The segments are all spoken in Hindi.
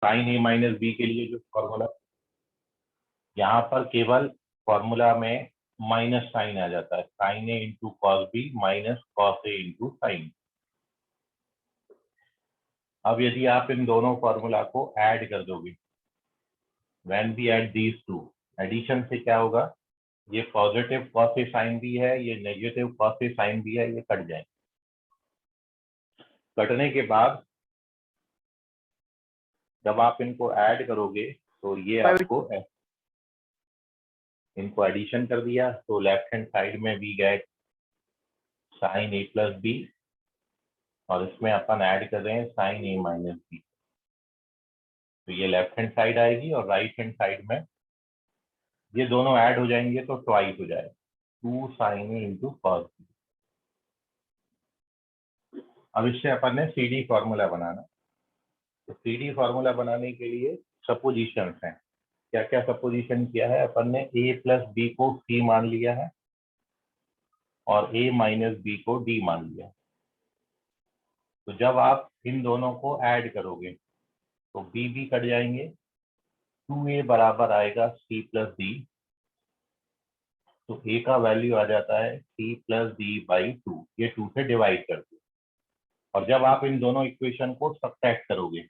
साइन ए माइनस बी के लिए जो फॉर्मूला, यहाँ पर केवल फॉर्मूला में माइनस साइन आ जाता है, sine A into cos B minus cos A into sine. अब यदि आप इन दोनों फॉर्मूला को ऐड कर दोगे, when we add these two, addition से क्या होगा, ये positive cos A sine B है, ये negative cos A sine B है, ये कट जाएंगे। कटने के बाद जब आप इनको ऐड करोगे तो ये आपको, इनको एडिशन कर दिया तो लेफ्ट हैंड साइड में we get sine A plus B, और इसमें अपन ऐड कर रहे हैं साइन ए माइनस बी। तो ये लेफ्ट हैंड साइड आएगी और राइट हैंड साइड में ये दोनों ऐड हो जाएंगे तो ट्वाइस हो जाएगा, 2 sign A into cos B. अब इससे अपन ने सी डी फॉर्मूला बनाना। तो सी डी फॉर्मूला बनाने के लिए सपोजिशंस हैं। क्या क्या सपोजिशन किया है अपन ने, ए प्लस बी को सी मान लिया है और ए माइनस बी को डी मान लिया है। तो जब आप इन दोनों को ऐड करोगे तो बी बी कट जाएंगे, 2a बराबर आएगा c प्लस डी। तो a का वैल्यू आ जाता है c प्लस डी बाई 2, ये 2 से डिवाइड कर दो। और जब आप इन दोनों इक्वेशन को सब्ट्रैक्ट करोगे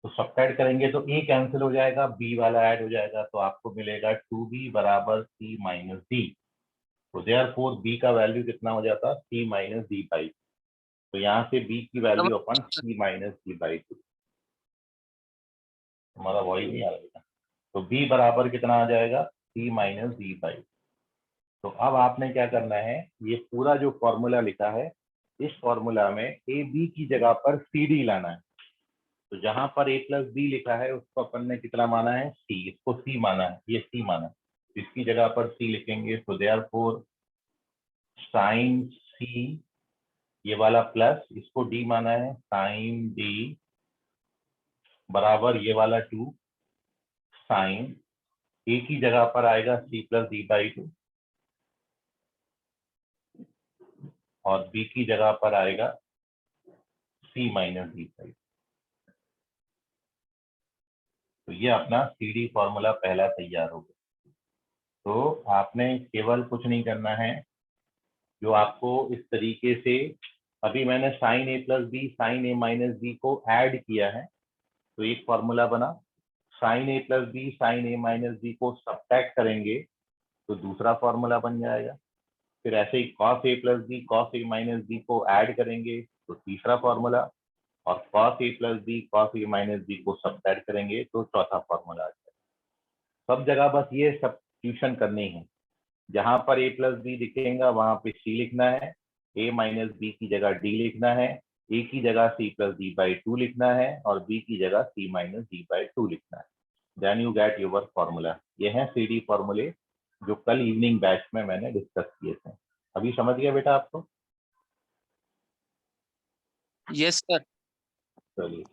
तो सब्ट्रैक्ट करेंगे तो a कैंसिल हो जाएगा, b वाला ऐड हो जाएगा, तो आपको मिलेगा 2b बराबर c माइनस डी। तो देयरफॉर b का वैल्यू कितना हो जाता है, c माइनस डी बाई। तो यहाँ से b की value upon c minus D by 2। हमारा वही नहीं आ रहा। तो b बराबर कितना आ जाएगा, c माइनस डी बाई। तो अब आपने क्या करना है, ये पूरा जो फॉर्मूला लिखा है, इस फॉर्मूला में ए बी की जगह पर सी डी लाना है। तो जहां पर a प्लस बी लिखा है उसको अपन ने कितना माना है, c, इसको c माना है, ये c माना है, इसकी जगह पर c लिखेंगे। तो देयरफॉर साइन c, ये वाला प्लस, इसको d माना है, साइन d बराबर ये वाला 2 साइन, a की जगह पर आएगा c प्लस डी बाई 2 और b की जगह पर आएगा c माइनस डी बाई। तो ये अपना सी डी फॉर्मूला पहला तैयार हो गया। तो आपने केवल कुछ नहीं करना है, जो आपको इस तरीके से, अभी मैंने sign A plus B sign A minus B को ऐड किया है तो एक फॉर्मूला बना, sign A plus B sign A minus B को सब्ट्रैक्ट करेंगे तो दूसरा फॉर्मूला बन जाएगा। फिर ऐसे ही cos A plus B cos A minus B को ऐड करेंगे तो तीसरा फॉर्मूला, और cos A plus B cos A minus B को सब्ट्रैक्ट करेंगे तो चौथा फॉर्मूला आ जाएगा। सब जगह बस ये सब्स्टिट्यूशन करनी है, जहां पर a प्लस बी दिखेगा वहां पे c लिखना है, a माइनस बी की जगह d लिखना है, a की जगह c प्लस डी बाई 2 लिखना है और b की जगह c माइनस डी बाई 2 लिखना है। Then you get your formula. ये है सी डी फॉर्मूले जो कल इवनिंग बैच में मैंने डिस्कस किए थे। अभी समझ गया बेटा आपको? Yes sir. चलिए,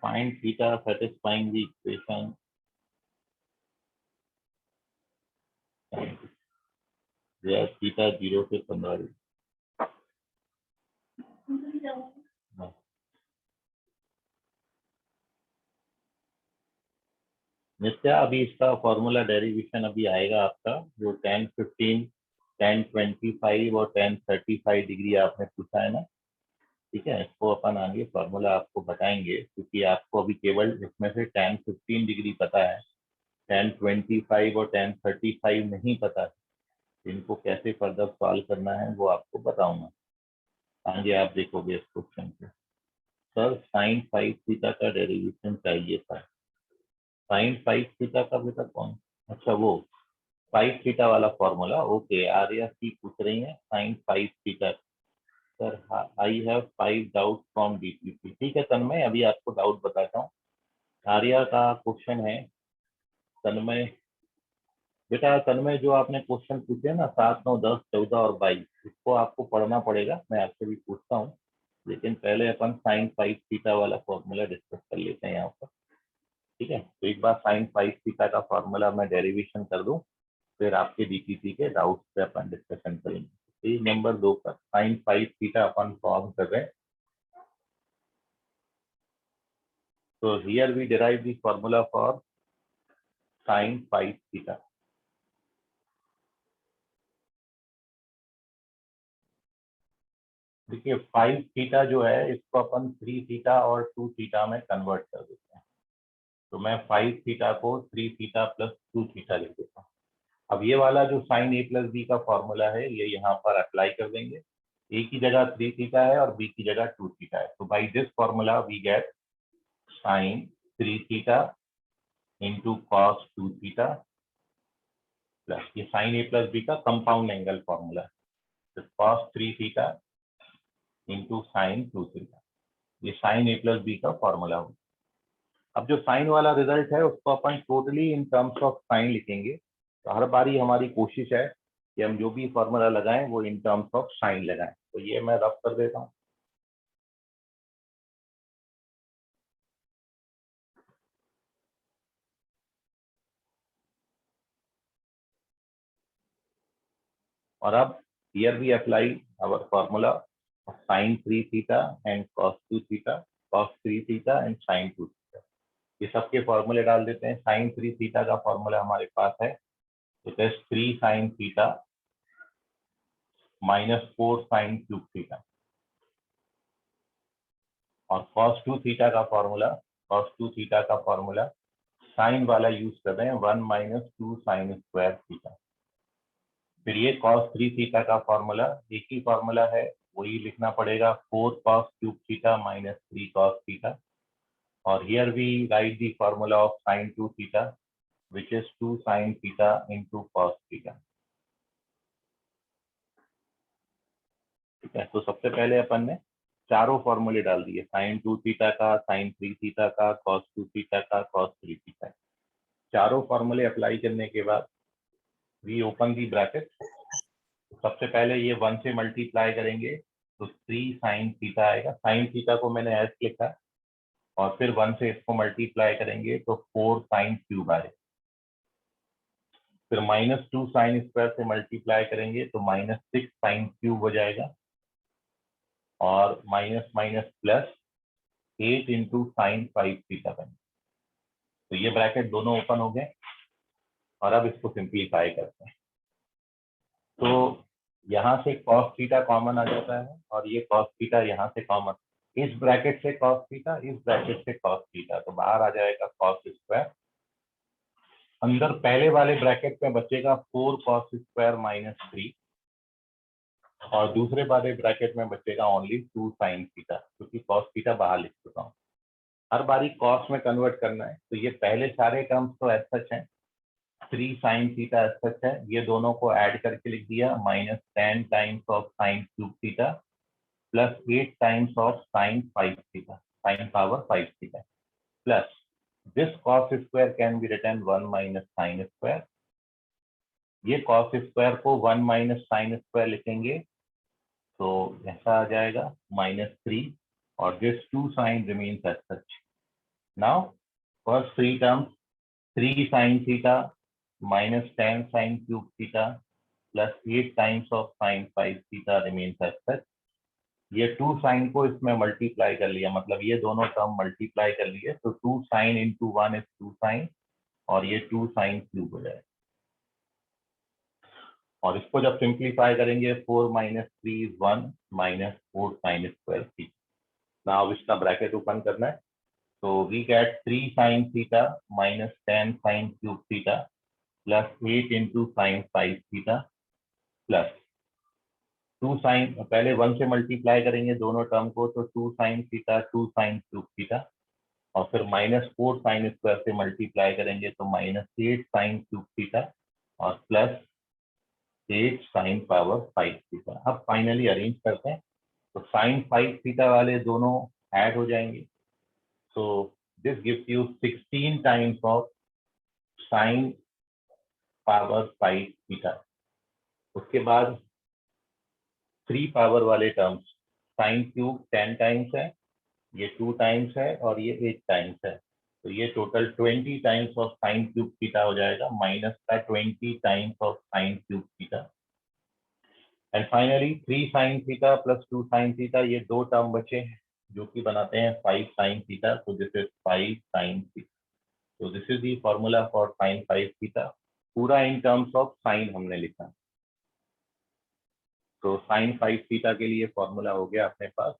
find theta satisfying the equation where theta 0 से 15। नित्या, अभी इसका फॉर्मूला डेरिवेशन अभी आएगा आपका, जो 10, 15, 10, 25 और 10, 35 डिग्री आपने पूछा है ना, ठीक है, इसको अपन आगे फॉर्मूला आपको बताएंगे, क्योंकि आपको अभी केवल इसमें से 10, 15 डिग्री पता है, 10, 25 और 10, 35 नहीं पता है। इनको कैसे फर्दर सॉल्व करना है वो आपको बताऊंगा आगे, आप देखोगे इस क्वेश्चन को। सर साइन 5 थीटा का डेरिवेशन चाहिए था। साइन 5 थीटा का बेटा कौन, अच्छा वो 5 थीटा वाला फॉर्मूला, ओके। आर्या सी पूछ रही है sine 5 theta. Sir I have 5 doubt from DPP. ठीक है तन्मय, अभी आपको डाउट बताता हूँ। आर्या का क्वेश्चन है, तन्मय बेटा, तन्मय जो आपने क्वेश्चन पूछे ना 7, 9, 10, 14 और 22, इसको आपको पढ़ना पड़ेगा, मैं आपसे भी पूछता हूँ, लेकिन पहले अपन साइन 5 थीटा वाला फॉर्मूला डिस्कस कर लेते हैं यहाँ पर। ठीक है, तो एक बार साइन 5 थीटा का फॉर्मूला मैं डेरिवेशन कर दूं, फिर आपके डीटीसी के डाउट पे अपन डिस्कशन करेंगे। पेज नंबर 2 पर साइन 5 थीटा अपन फॉर्म कर रहे हैं। So here we derive the formula for sin 5 theta. देखिए 5 थीटा जो है इसको अपन 3 थीटा और 2 थीटा में कन्वर्ट कर देते हैं। तो मैं 5 थीटा को 3 थीटा प्लस 2 थीटा लिख देता हूँ। अब ये वाला जो साइन ए प्लस बी का फॉर्मूला है ये यहाँ पर अप्लाई कर देंगे। ए की जगह 3 थीटा है और बी की जगह 2 थीटा है। तो by this formula we get sine 3 theta into cos 2 theta plus ये साइन ए प्लस बी का कंपाउंड एंगल फॉर्मूला है, तो cos 3 theta into sine 2 theta, ये साइन ए प्लस बी का फॉर्मूला होगा। अब जो साइन वाला रिजल्ट है उसको अपन totally in terms of sine लिखेंगे। तो हर बारी हमारी कोशिश है कि हम जो भी फॉर्मूला लगाएं वो इन टर्म्स ऑफ साइन लगाएं। तो ये मैं रफ कर देता हूँ। और अब here we apply our formula sine 3 theta and cos 2 theta, cos 3 theta and sine 2 theta, ये सबके फॉर्मूले डाल देते हैं। साइन 3 थीटा का फॉर्मूला हमारे पास है, it is 3 sine theta minus 4 sign cube theta. और cos 2 थीटा का फॉर्मूला, cos 2 थीटा का फॉर्मूला साइन वाला यूज कर रहे हैं 1 माइनस 2 साइन स्क्वायर थीटा। फिर ये cos 3 थीटा का फॉर्मूला एक ही फॉर्मूला है, वही लिखना पड़ेगा 4 cos cube theta minus 3 cos theta. और here we write the formula of sine 2 theta which is 2 sine theta into cos theta. ठीक है, तो सबसे पहले अपन ने चारों फॉर्मूले डाल दिए, साइन 2 थीटा का, साइन 3 थीटा का, cos 2 थीटा का, cos 3 थीटा। चारों फॉर्मूले अप्लाई करने के बाद वी ओपन दी ब्रैकेट। सबसे पहले ये 1 से मल्टीप्लाई करेंगे तो 3 साइन थीटा आएगा। साइन थीटा को मैंने एस लिखा और फिर 1 से इसको मल्टीप्लाई करेंगे तो 4 साइन क्यूब आएगा। फिर माइनस 2 साइन स्क्वायर से मल्टीप्लाई करेंगे तो माइनस 6 साइन क्यूब हो जाएगा। और minus minus plus 8 into sine 5 theta बनेगा। तो ये ब्रैकेट दोनों ओपन हो गए और अब इसको सिंप्लीफाई करते हैं। तो यहाँ से cos थीटा कॉमन आ जाता है और ये cos थीटा यहाँ से कॉमन, इस ब्रैकेट से cos थीटा, इस ब्रैकेट से cos थीटा, तो बाहर आ जाएगा cos स्क्वायर। अंदर पहले वाले ब्रैकेट में बचेगा 4 cos स्क्वायर माइनस 3 और दूसरे वाले ब्रैकेट में बचेगा ओनली 2 साइन थीटा, क्योंकि cos थीटा बाहर लिख चुका हूँ। हर बारी cos में कन्वर्ट करना है, तो ये पहले सारे टर्म्स तो एज सच हैं, 3 साइन थीटा एज सच है, ये दोनों को ऐड करके लिख दिया minus 10 times of sine cube theta plus 8 times of sine 5 theta, sine power 5 theta plus this cos square can be written 1 minus sine square. ये cos स्क्वायर को 1 माइनस साइन स्क्वायर लिखेंगे तो ऐसा आ जाएगा माइनस 3 और this 2 sine remains as such. Now first 3 terms 3 sine theta minus 10 sin cube theta plus 8 times of sin 5 theta remains as such। ये 2 साइन को इसमें मल्टीप्लाई कर लिया, मतलब ये दोनों टर्म मल्टीप्लाई कर लिए, तो 2 साइन इंटू 1 इज 2 साइन और ये 2 साइन क्यूब हो जाएगा। और इसको जब सिंप्लीफाई करेंगे 4 minus 3 is 1 minus 4 sine square theta. Now इसका ब्रैकेट ओपन करना है, तो we get 3 sine theta minus 10 sine cube theta plus 8 into sine 5 theta plus 2 sine, पहले 1 से मल्टीप्लाई करेंगे दोनों टर्म को तो 2 sine theta 2 sign cube theta और फिर माइनस 4 साइन स्क्वायर से मल्टीप्लाई करेंगे तो माइनस 8 साइन क्यूब थीटा और प्लस 8 साइन पावर 5 थीटा। अब फाइनली अरेंज करते हैं तो साइन 5 थीटा वाले दोनों ऐड हो जाएंगे, so this gives you 16 times of sin power 5 theta. उसके बाद 3 पावर वाले टर्म्स साइन क्यूब 10 टाइम्स है, ये 2 टाइम्स है और ये 8 टाइम्स है, तो ये total 20 times of sine cube theta हो जाएगा, माइनस का 20 times of sine cube theta. And finally 3 sine theta plus 2 sine theta, ये दो टर्म बचे हैं जो कि बनाते हैं 5 साइन थीटा। तो दिस इज 5 साइन थीटा। तो this is the formula for sine 5 theta. पूरा इन टर्म्स ऑफ साइन हमने लिखा। तो साइन 5 थीटा के लिए फॉर्मूला हो गया अपने पास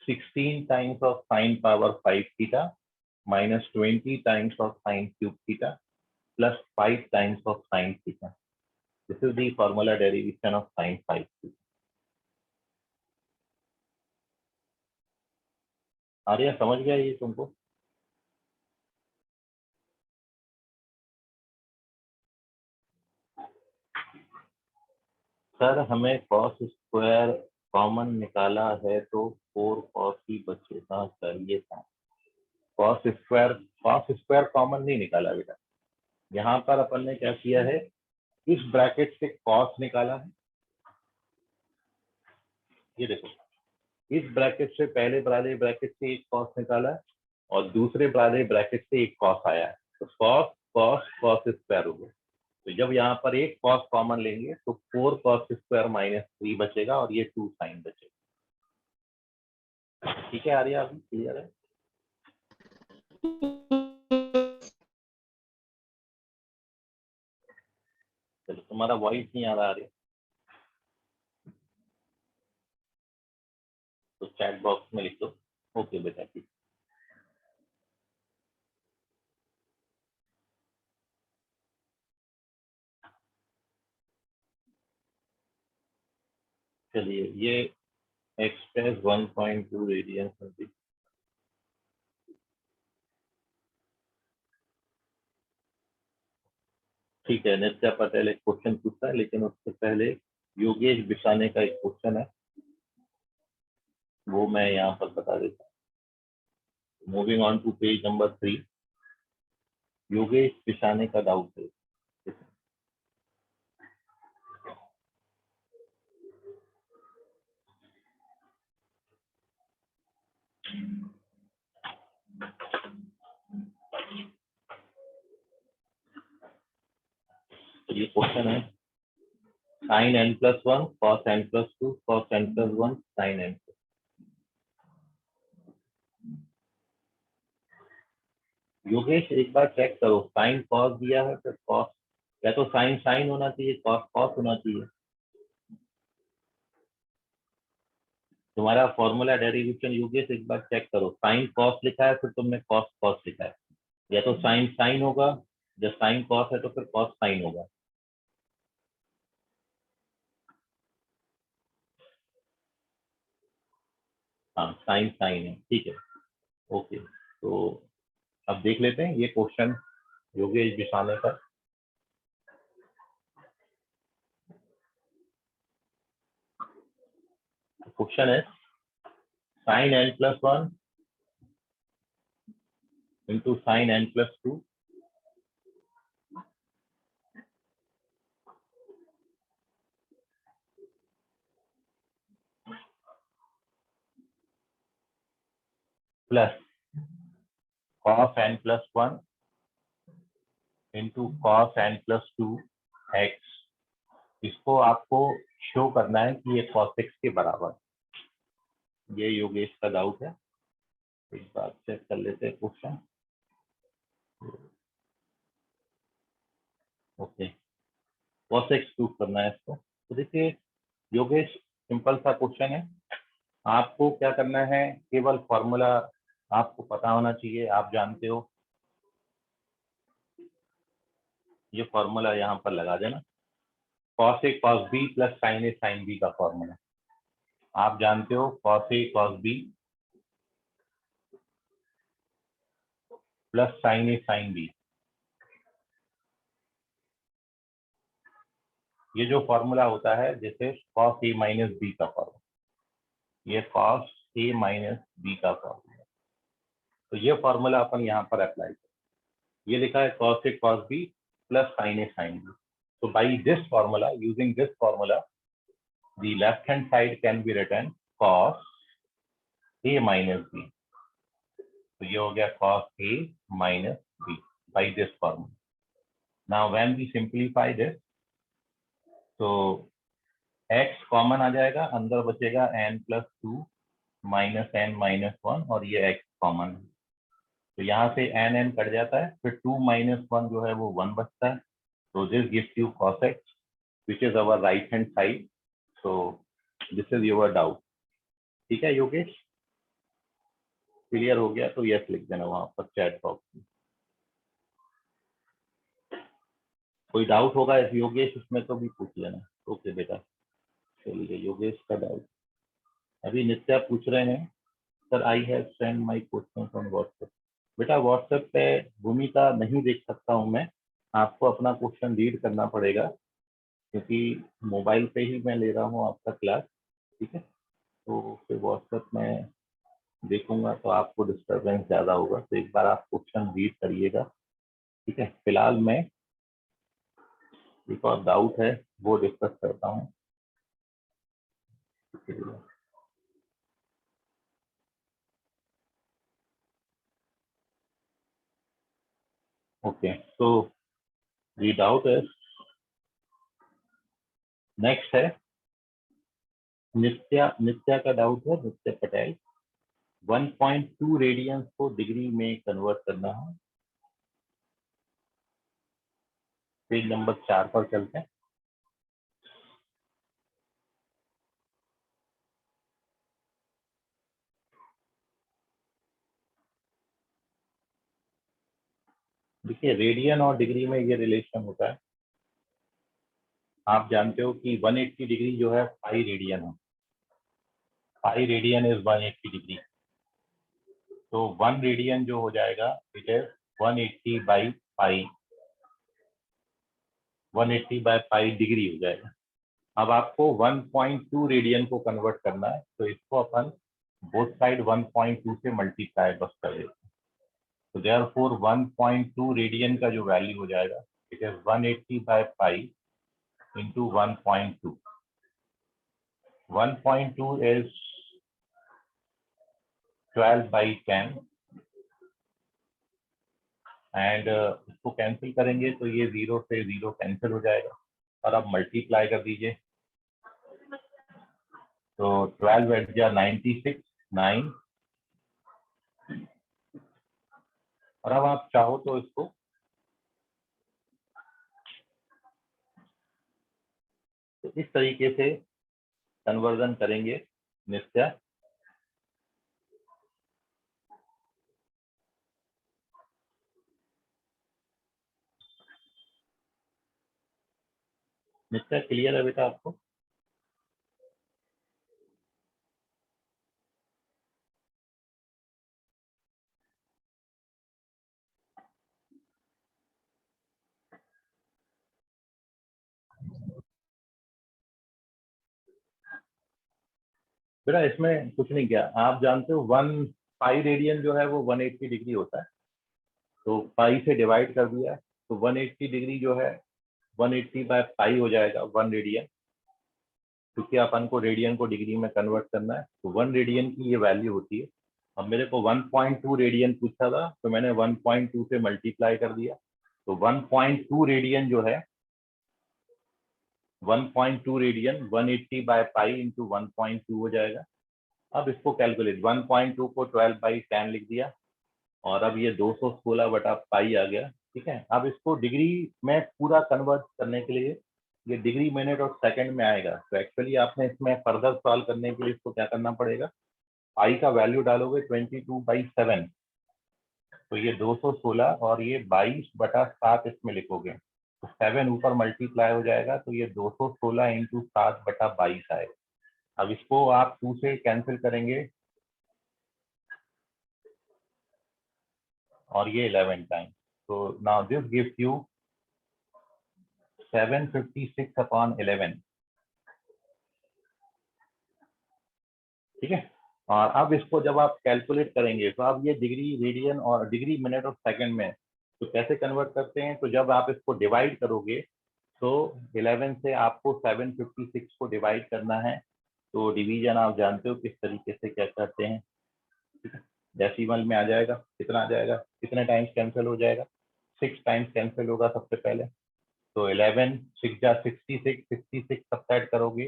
16 times of sign power 5 theta minus 20 times of sine cube theta plus 5 times of sine theta. This is the formula derivation of sine 5 theta. Arya समझ गया ये तुमको? सर हमें कॉस स्क्वायर कॉमन निकाला है तो 4 कॉस ही बचेगा सर। ये था कॉस स्क्वायर कॉमन नहीं निकाला बेटा। यहाँ पर अपन ने क्या किया है, इस ब्रैकेट से कॉस निकाला है। ये देखो, इस ब्रैकेट से पहले वाले ब्रैकेट से एक कॉस निकाला है और दूसरे वाले ब्रैकेट से एक कॉस आया है। तो कॉस कॉस कॉस स्क्वायर हो गया। तो जब यहाँ पर एक कॉस कॉमन लेंगे तो 4 कॉस स्क्वायर माइनस 3 बचेगा और ये 2 साइन बचेगा। ठीक है आर्या, अभी क्लियर है? चलो, तुम्हारा वॉइस नहीं आ रहा आर्या, तो चैट बॉक्स में लिख दो ओके बेटा। ठीक, चलिए ये एक्सप्रेस 1.2 रेडियन प्रति। ठीक है, नित्या पटेल एक क्वेश्चन पूछता है, लेकिन उससे पहले योगेश बिसाने का एक क्वेश्चन है, वो मैं यहाँ पर बता देता हूँ। Moving on to page number 3, Yogesh Bisane का डाउट है। तो ये क्वेश्चन है sine n plus 1 cos n plus 2 cos n plus 1 sine n। Yogesh एक बार चेक करो, साइन कॉस दिया है फिर कॉस, या तो साइन साइन होना चाहिए, कॉस कॉस होना चाहिए। तुम्हारा फॉर्मूला डेरिवेशन योगेश एक बार चेक करो, साइन कॉस लिखा है फिर तुमने कॉस कॉस लिखा है, या तो साइन साइन होगा, जब साइन कॉस है तो फिर कॉस साइन होगा। हाँ साइन साइन है, ठीक है ओके। तो अब देख लेते हैं ये क्वेश्चन योगेश बिसाने का। क्वेश्चन है sine n plus 1 into sine n plus 2 plus cos n plus 1 into cos n plus 2 x. इसको आपको शो करना है कि ये cos x के बराबर। ये योगेश का डाउट है, एक बार चेक कर लेते हैं question. Okay, cos x prove करना है इसको। तो देखिए योगेश, सिंपल सा क्वेश्चन है, आपको क्या करना है, केवल फॉर्मूला आपको पता होना चाहिए, आप जानते हो। ये फॉर्मूला यहाँ पर लगा देना, cos a cos b plus sin a sin b का फॉर्मूला आप जानते हो, cos a cos b plus sin a sin b। ये जो फॉर्मूला होता है जैसे cos a माइनस b का फॉर्मूला, ये cos a माइनस b का फॉर्मूला। तो ये फॉर्मूला अपन यहाँ पर अप्लाई करें। ये लिखा है cos a cos b plus sin a sin b। So by this formula, using this formula, the left hand side can be written cos a minus b तो ये हो गया cos A minus B by this formula. Now when we simplify this, तो x कॉमन आ जाएगा, अंदर बचेगा n+2 माइनस n माइनस 1 और ये x कॉमन है, तो यहाँ से n कट जाता है, फिर 2 माइनस 1 जो है वो 1 बचता है, तो this gives you cos x which is our right hand side. So this is your doubt. ठीक है योगेश, क्लियर हो गया तो यस लिख देना वहां पर चैट बॉक्स में। कोई डाउट होगा योगेश इसमें तो भी पूछ लेना। ओके बेटा, चलिए योगेश का डाउट। अभी नित्या पूछ रहे हैं sir I have send my question on WhatsApp. बेटा व्हाट्सएप पे भूमिका नहीं देख सकता हूँ मैं, आपको अपना क्वेश्चन रीड करना पड़ेगा क्योंकि मोबाइल पे ही मैं ले रहा हूँ आपका क्लास। ठीक है, तो फिर व्हाट्सएप में देखूंगा तो आपको डिस्टर्बेंस ज़्यादा होगा, तो एक बार आप क्वेश्चन रीड करिएगा। ठीक है, फिलहाल मैं एक और डाउट है वो डिस्कस करता हूँ। ओके, तो द डाउट है, नेक्स्ट है नित्या का डाउट है, नित्या पटेल। 1.2 रेडियंस को डिग्री में कन्वर्ट करना है। पेज नंबर 4 पर चलते हैं। देखिए रेडियन और डिग्री में ये रिलेशन होता है, आप जानते हो कि 180 डिग्री जो है पाई रेडियन है, पाई रेडियन इज 180 डिग्री, तो 1 रेडियन जो हो जाएगा it is 180 by pi, 180 by pi degree हो जाएगा। अब आपको 1.2 रेडियन को कन्वर्ट करना है, तो इसको अपन बोथ साइड 1.2 से मल्टीप्लाई बस कर देते हैं, तो देयरफॉर 1.2 रेडियन का जो वैल्यू हो जाएगा it is 180 by pi into 1.2। 1.2 is 12 by 10 and इसको कैंसिल करेंगे तो ये 0 से 0 कैंसिल हो जाएगा और अब मल्टीप्लाई कर दीजिए, तो 12 एट जा 96 9, और अब आप चाहो तो इसको तो इस तरीके से कन्वर्जन करेंगे नित्या। नित्या क्लियर है बेटा आपको? बेटा इसमें कुछ नहीं किया, आप जानते हो 1 पाई रेडियन जो है वो 180 डिग्री होता है, तो पाई से डिवाइड कर दिया तो 180 डिग्री जो है 180 बाय पाई हो जाएगा 1 रेडियन, क्योंकि अपन को रेडियन को डिग्री में कन्वर्ट करना है, तो 1 रेडियन की ये वैल्यू होती है। अब मेरे को 1.2 रेडियन पूछा था तो मैंने 1.2 से मल्टीप्लाई कर दिया, तो 1.2 रेडियन जो है 1.2 रेडियन 180 बाय पाई इंटू 1.2 हो जाएगा। अब इसको कैलकुलेट 1.2 को 12 बाई 10 लिख दिया और अब ये 216 बटा पाई आ गया। ठीक है, अब इसको डिग्री में पूरा कन्वर्ट करने के लिए ये डिग्री मिनट और सेकंड में आएगा, तो एक्चुअली आपने इसमें फर्दर सॉल्व करने के लिए इसको क्या करना पड़ेगा, पाई का वैल्यू डालोगे 22/7, तो ये 216 और ये 22/7 इसमें लिखोगे, तो 7 ऊपर मल्टीप्लाई हो जाएगा, तो ये 216 इंटू 7/22 आएगा। अब इसको आप 2 से कैंसिल करेंगे और ये 11 टाइम, तो नाउ दिस गिव्स यू 756/11। ठीक है, और अब इसको जब आप कैलकुलेट करेंगे तो आप ये डिग्री रेडियन और डिग्री मिनट और सेकंड में तो कैसे कन्वर्ट करते हैं, तो जब आप इसको डिवाइड करोगे तो 11 से आपको 756 को डिवाइड करना है, तो डिवीजन आप जानते हो किस तरीके से क्या करते हैं। डेसिमल में आ जाएगा, कितना आ जाएगा, कितने टाइम्स कैंसिल हो जाएगा, 6 टाइम्स कैंसिल होगा सबसे पहले। तो 11 6 जा 66, 66 सब्ट्रैक्ट करोगे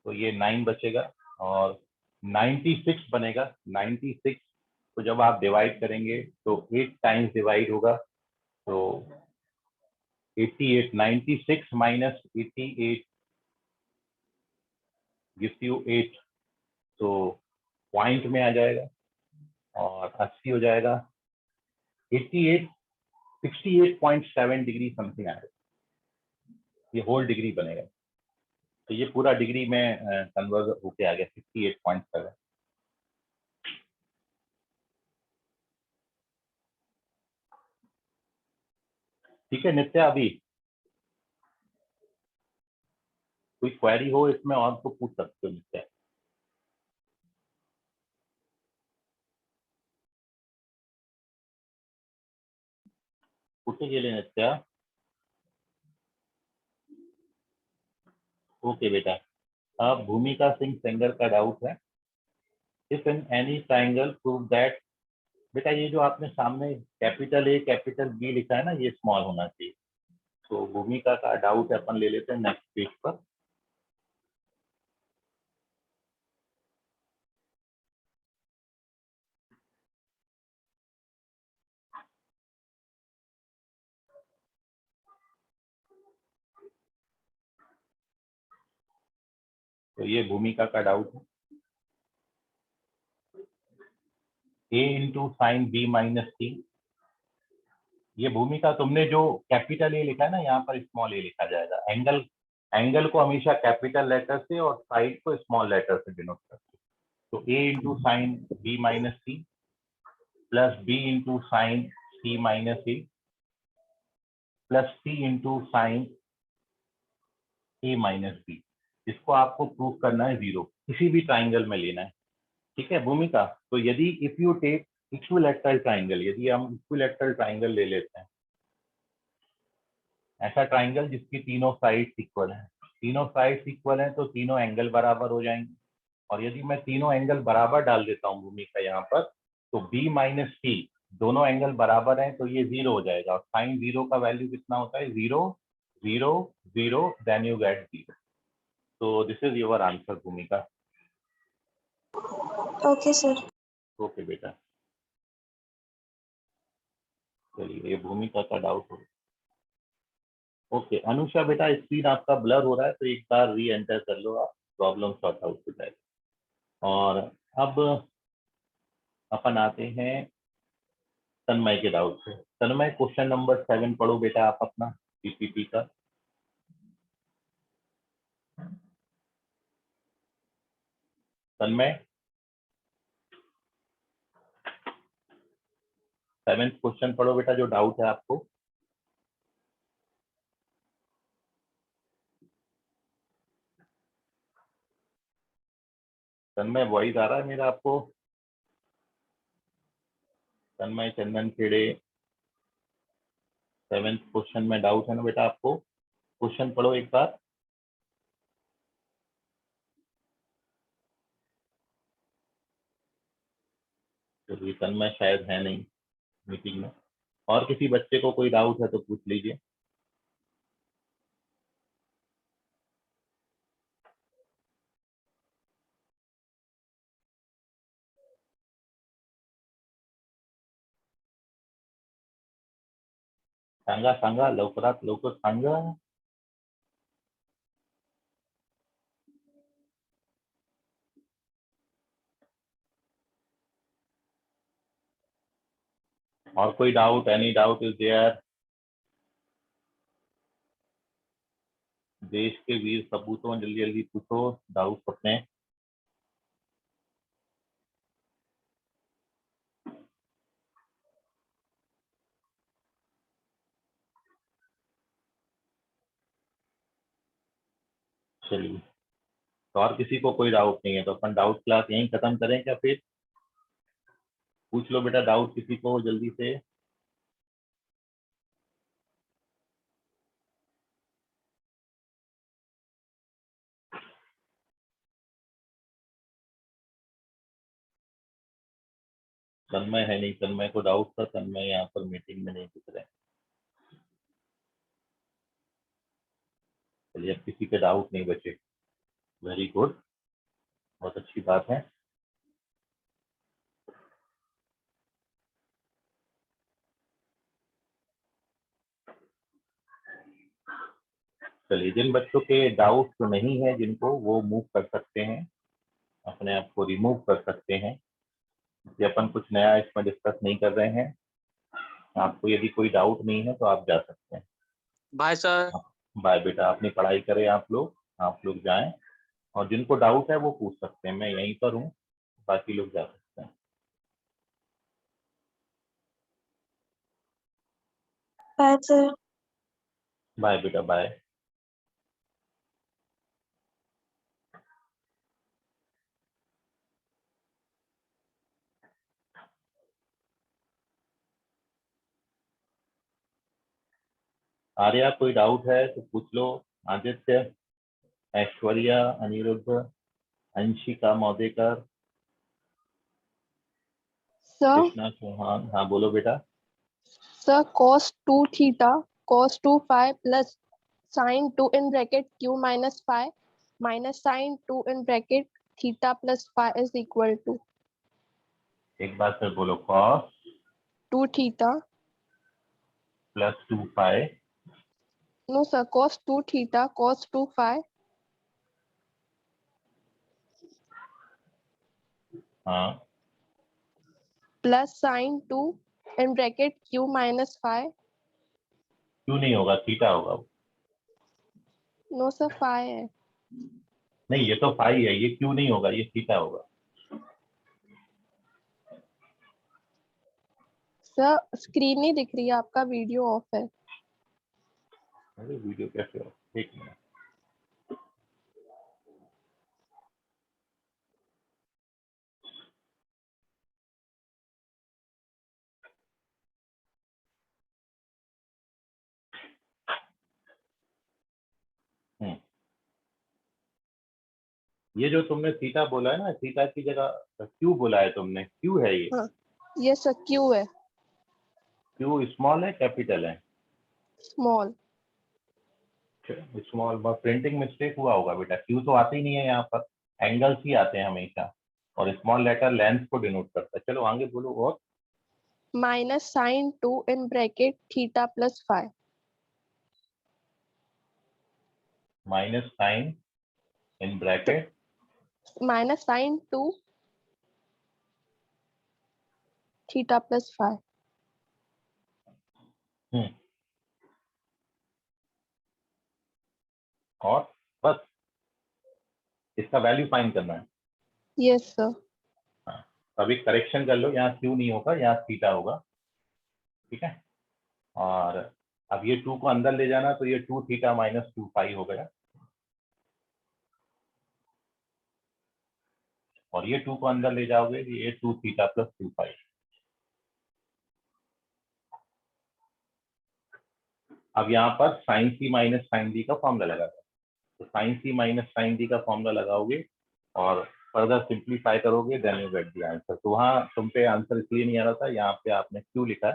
तो ये 9 बचेगा और 96 बनेगा। 96 को जब आप डिवाइड करेंगे तो 8 टाइम्स डिवाइड होगा, तो 88, 96 माइनस 88 गिव्स यू 8, तो पॉइंट में आ जाएगा और 80 हो जाएगा। 88 68.7 डिग्री समथिंग आएगा, ये होल डिग्री बनेगा। तो ये पूरा डिग्री में कन्वर्ट होके आ गया 68.7। ठीक है नित्या, अभी कोई क्वेरी हो इसमें और तो पूछ सकते हो नित्या। पूछे के लिए नित्या। ओके बेटा, अब भूमिका सिंह सेंगर का डाउट है, if in any triangle prove that. बेटा ये जो आपने सामने कैपिटल ए कैपिटल बी लिखा है ना, ये स्मॉल होना चाहिए। तो भूमिका का डाउट अपन ले लेते हैं नेक्स्ट पेज पर। तो ये भूमिका का डाउट है, ए इंटू साइन बी माइनस सी। ये भूमिका तुमने जो कैपिटल ए लिखा है ना, यहाँ पर स्मॉल ए लिखा जाएगा। एंगल, एंगल को हमेशा कैपिटल लेटर से और साइड को स्मॉल लेटर से डिनोट करते हैं। तो A into sine B minus C plus B into sine C minus A plus C into sine A minus B. इसको आपको प्रूव करना है जीरो, किसी भी ट्राइंगल में लेना है। ठीक है भूमिका, तो यदि if you take equilateral triangle, यदि हम इक्विलैटरल ट्राइंगल ले लेते हैं, ऐसा ट्राइंगल जिसकी तीनों साइड्स इक्वल हैं, तीनों साइड्स इक्वल हैं तो तीनों एंगल बराबर हो जाएंगे। और यदि मैं तीनों एंगल बराबर डाल देता हूँ भूमिका यहाँ पर, तो बी माइनस सी दोनों एंगल बराबर हैं तो ये जीरो हो जाएगा। और साइन जीरो का वैल्यू कितना होता है, zero zero zero, then you get zero. तो this is your answer Bhumika. Okay sir. Okay बेटा, चलिए ये भूमिका का डाउट हो। ओके अनुषा बेटा, स्क्रीन आपका ब्लर हो रहा है तो एक बार री एंटर कर लो आप, प्रॉब्लम सॉर्ट आउट हो जाएगा। और अब अपन आते हैं तन्मय के डाउट से। तन्मय क्वेश्चन नंबर 7 पढ़ो बेटा आप अपना पीपीटी का। तन्मय 7th क्वेश्चन पढ़ो बेटा, जो डाउट है आपको। तन्मय वॉइस आ रहा है मेरा आपको? तन्मय चंदन खेड़े, 7th क्वेश्चन में डाउट है ना बेटा आपको? क्वेश्चन पढ़ो एक बार। चलिए तन्मय शायद है नहीं मीटिंग में। और किसी बच्चे को कोई डाउट है तो पूछ लीजिए। सांगा सांगा लवकरात लवकर सांगा। और कोई doubt, any doubt is there? देश के वीर सपूतों, जल्दी जल्दी पूछो डाउट अपने। चलिए, तो और किसी को कोई डाउट नहीं है तो अपन डाउट क्लास यहीं खत्म करें क्या? फिर पूछ लो बेटा डाउट किसी को जल्दी से। तन्मय है नहीं, तन्मय को डाउट था, तन्मय यहाँ पर मीटिंग में नहीं दिख रहे। चलिए अब किसी के डाउट नहीं बचे, वेरी गुड, बहुत अच्छी बात है। चलिए जिन बच्चों के डाउट तो नहीं है जिनको, वो मूव कर सकते हैं, अपने आप को रिमूव कर सकते हैं, ये अपन कुछ नया इसमें डिस्कस नहीं कर रहे हैं। आपको यदि कोई डाउट नहीं है तो आप जा सकते हैं। Bye sir. बाय बेटा, अपनी पढ़ाई करें आप लोग जाएं, और जिनको डाउट है वो पूछ सकते हैं, मैं यहीं पर हूँ, बाकी लोग जा सकते हैं। Bye sir. बाय बेटा, बाय। आर्या कोई डाउट है तो पूछ लो। आदित्य, ऐश्वर्या, अनिरुद्ध, अंशिका मौदेकर, सर कृष्णा चौहान, हाँ बोलो बेटा। Sir cos 2 theta cos 2 phi plus sin 2 in bracket q minus phi minus sin 2 in bracket theta plus phi is equal to एक बार फिर बोलो, cos 2 theta. प्लस 2 पाई, No sir, cos 2 theta cos 2 phi हाँ plus sin 2 in bracket q minus phi. क्यों नहीं होगा, थीटा होगा वो। No sir, phi है। नहीं ये तो पाई है, ये क्यों नहीं होगा, ये थीटा होगा। सर स्क्रीन नहीं दिख रही है, आपका वीडियो ऑफ है। अरे वीडियो कैसे हो, एक मिनट। ये जो तुमने थीटा बोला है ना, थीटा की जगह क्यू बोला है तुमने, क्यू है ये? हाँ ये सर q है, क्यू स्मॉल है कैपिटल है? स्मॉल। स्मॉल, बस प्रिंटिंग मिस्टेक हुआ होगा बेटा, क्यू तो आते ही नहीं है यहाँ पर, एंगल्स ही आते हैं हमेशा, और स्मॉल लेटर लेंथ को डिनोट करता है। चलो आगे बोलो। और minus sine 2 in bracket theta plus phi. Minus sine in bracket minus sine 2 theta plus phi. और बस इसका वैल्यू फाइंड करना है। Yes sir. हाँ, अभी करेक्शन कर लो, यहाँ क्यू नहीं होगा, यहाँ थीटा होगा, ठीक है। और अब ये 2 को अंदर ले जाना, तो ये 2 थीटा माइनस 2 पाई हो गया, और ये 2 को अंदर ले जाओगे, ये 2 थीटा प्लस 2 पाई। अब यहाँ पर sine C minus sine D का फॉर्मूला लगा, तो sine C minus sine D का फॉर्मूला लगाओगे और फर्दर सिंप्लीफाई करोगे, then you get the answer. तो वहाँ तुम पे आंसर इसलिए नहीं आ रहा था, यहाँ पे आपने क्यू लिखा,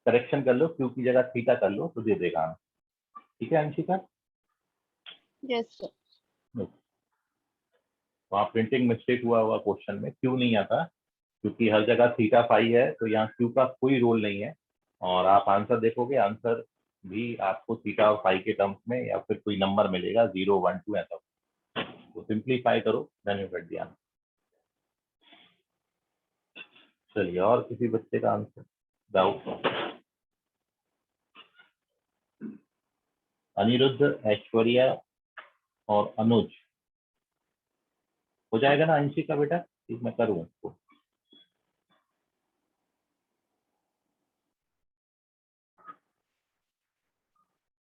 करेक्शन कर लो, क्यू की जगह थीटा कर लो तो दे देगा आंसर। ठीक है अंशिका? Yes sir. वहाँ प्रिंटिंग मिस्टेक हुआ हुआ क्वेश्चन में, क्यू नहीं आता, क्योंकि हर जगह थीटा फाई है, तो यहाँ क्यू का कोई रोल नहीं है। और आप आंसर देखोगे, आंसर भी आपको थीटा और फाई के टर्म्स में या फिर कोई नंबर मिलेगा, 0 1 2 ऐसा। तो सिंप्लीफाई करो, then you get the answer. चलिए, और किसी बच्चे का आंसर डाउट? अनिरुद्ध, ऐश्वर्या और अनुज, हो जाएगा ना अंशिका बेटा? ठीक, मैं करूँ उसको।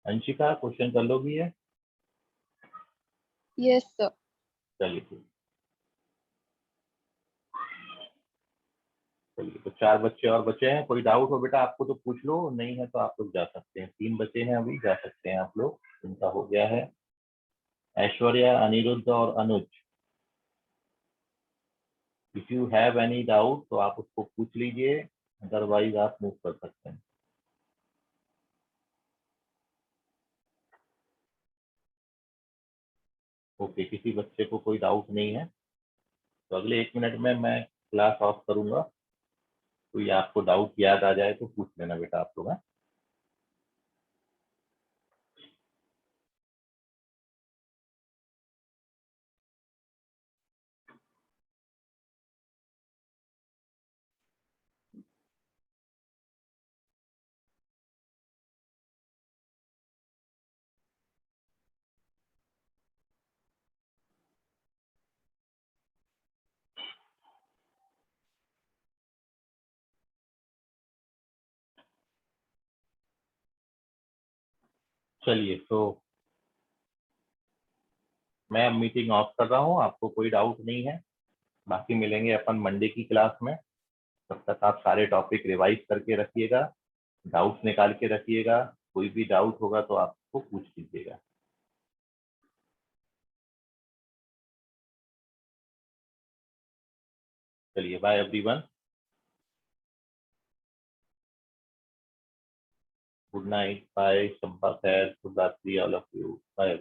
अंशिका क्वेश्चन कर लोगी है? Yes sir. चलिए ठीक। चलिए, तो 4 बच्चे और बचे हैं, कोई डाउट हो बेटा आपको तो पूछ लो, नहीं है तो आप लोग जा सकते हैं। 3 बचे हैं अभी, जा सकते हैं आप लोग, उनका हो गया है। ऐश्वर्या, अनिरुद्ध और Anuj. If you have any doubt तो आप उसको पूछ लीजिए, अदरवाइज आप मूव कर सकते हैं। ओके, किसी बच्चे को कोई डाउट नहीं है तो अगले 1 मिनट में मैं क्लास ऑफ करूंगा। कोई आपको डाउट याद आ जाए तो पूछ लेना बेटा आप लोग। हाँ? चलिए, तो मैं अब मीटिंग ऑफ कर रहा हूँ, आपको कोई डाउट नहीं है। बाकी मिलेंगे अपन मंडे की क्लास में। तब तक आप सारे टॉपिक रिवाइज करके रखिएगा, डाउट्स निकाल के रखिएगा। कोई भी डाउट होगा तो आपको पूछ लीजिएगा। चलिए, bye everyone, good night, bye, शब्बा खैर, शुभ रात्रि ऑल ऑफ यू, बाय।